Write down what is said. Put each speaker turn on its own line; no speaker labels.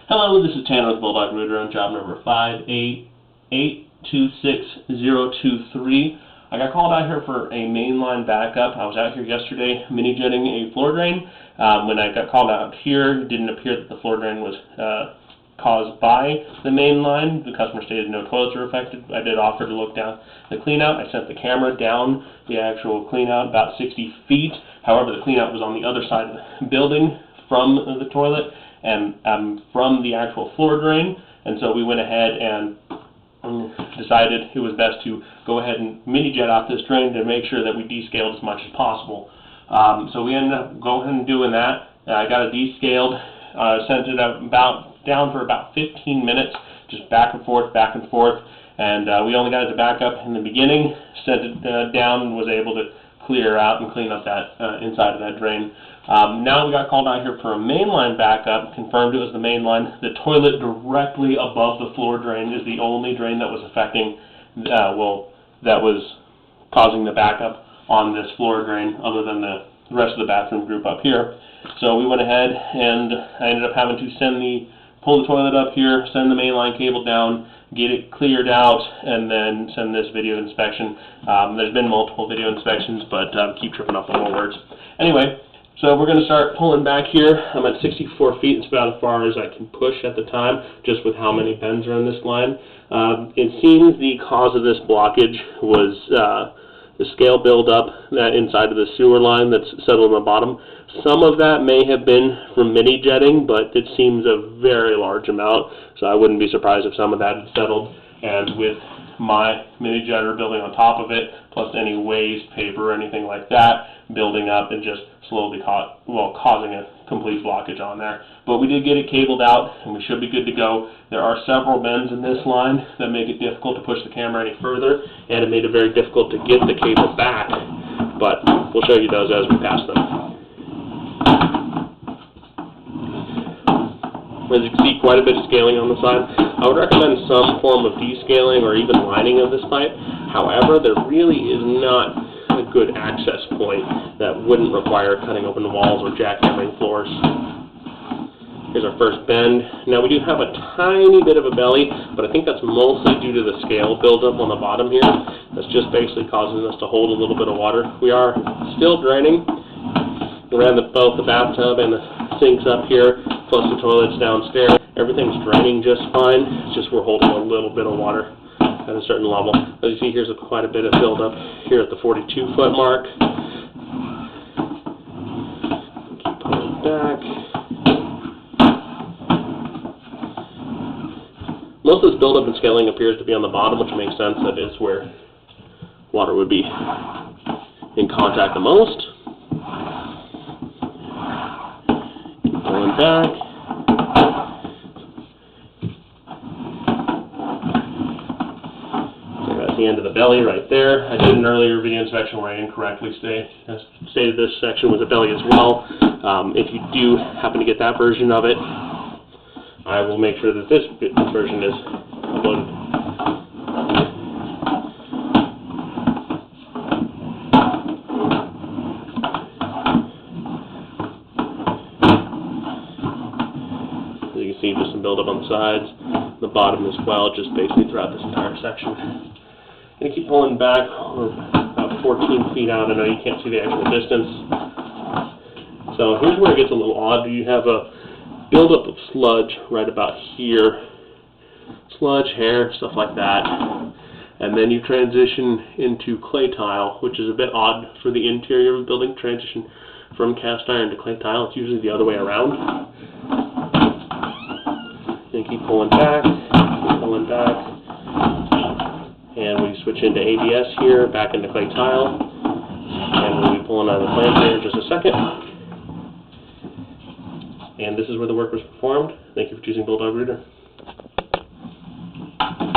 Hello, this is Tanner with Bulldog Rooter on job number 588260023. I got called out here for a mainline backup. I was out here yesterday mini-jetting a floor drain. When I got called out here, it didn't appear that the floor drain was caused by the main line. The customer stated no toilets were affected. I did offer to look down the cleanout. I sent the camera down the actual cleanout about 60 feet. However, the cleanout was on the other side of the building from the toilet and from the actual floor drain, and so we went ahead and decided it was best to go ahead and mini jet out this drain to make sure that we descaled as much as possible. So we ended up going and doing that. I got it descaled, sent it down for about 15 minutes, just back and forth, and we only got it to back up in the beginning, sent it down, and was able to clear out and clean up that inside of that drain. Now we got called out here for a mainline backup, confirmed it was the main line. The toilet directly above the floor drain is the only drain that was affecting, that was causing the backup on this floor drain, other than the rest of the bathroom group up here. So we went ahead and I ended up having to pull the toilet up here, send the mainline cable down, get it cleared out, and then send this video inspection. There's been multiple video inspections, but keep tripping up on more words. Anyway, so we're going to start pulling back here. I'm at 64 feet. It's about as far as I can push at the time, just with how many bends are in this line. It seems the cause of this blockage was the scale buildup that inside of the sewer line that's settled on the bottom. Some of that may have been from mini jetting, but it seems a very large amount, so I wouldn't be surprised if some of that had settled. And with my mini jetter building on top of it, plus any waste, paper, or anything like that, building up and just slowly causing a complete blockage on there. But we did get it cabled out, and we should be good to go. There are several bends in this line that make it difficult to push the camera any further, and it made it very difficult to get the cable back, but we'll show you those as we pass them. As you can see, quite a bit of scaling on the side. I would recommend some form of descaling or even lining of this pipe. However, there really is not a good access point that wouldn't require cutting open walls or jackhammering floors. Here's our first bend. Now we do have a tiny bit of a belly, but I think that's mostly due to the scale buildup on the bottom here. That's just basically causing us to hold a little bit of water. We are still draining. We ran both the bathtub and the sinks up here, plus the toilets downstairs. Everything's draining just fine. It's just we're holding a little bit of water at a certain level. As you see, here's quite a bit of buildup here at the 42-foot mark. Keep pulling back. Most of this buildup and scaling appears to be on the bottom, which makes sense. That is where water would be in contact the most. Keep pulling back. The end of the belly right there. I did an earlier video inspection where I incorrectly stated this section was a belly as well. If you do happen to get that version of it, I will make sure that this version is uploaded. As you can see, just some buildup on the sides, the bottom as well, just basically throughout this entire section. I'm going to keep pulling back. We're about 14 feet out. I know you can't see the actual distance. So here's where it gets a little odd. You have a buildup of sludge right about here. Sludge, hair, stuff like that. And then you transition into clay tile, which is a bit odd for the interior of the building. Transition from cast iron to clay tile. It's usually the other way around. And keep pulling back, and we switch into ABS here, back into clay tile, and we'll be pulling out of the plant here in just a second. And this is where the work was performed. Thank you for choosing Bulldog Rooter.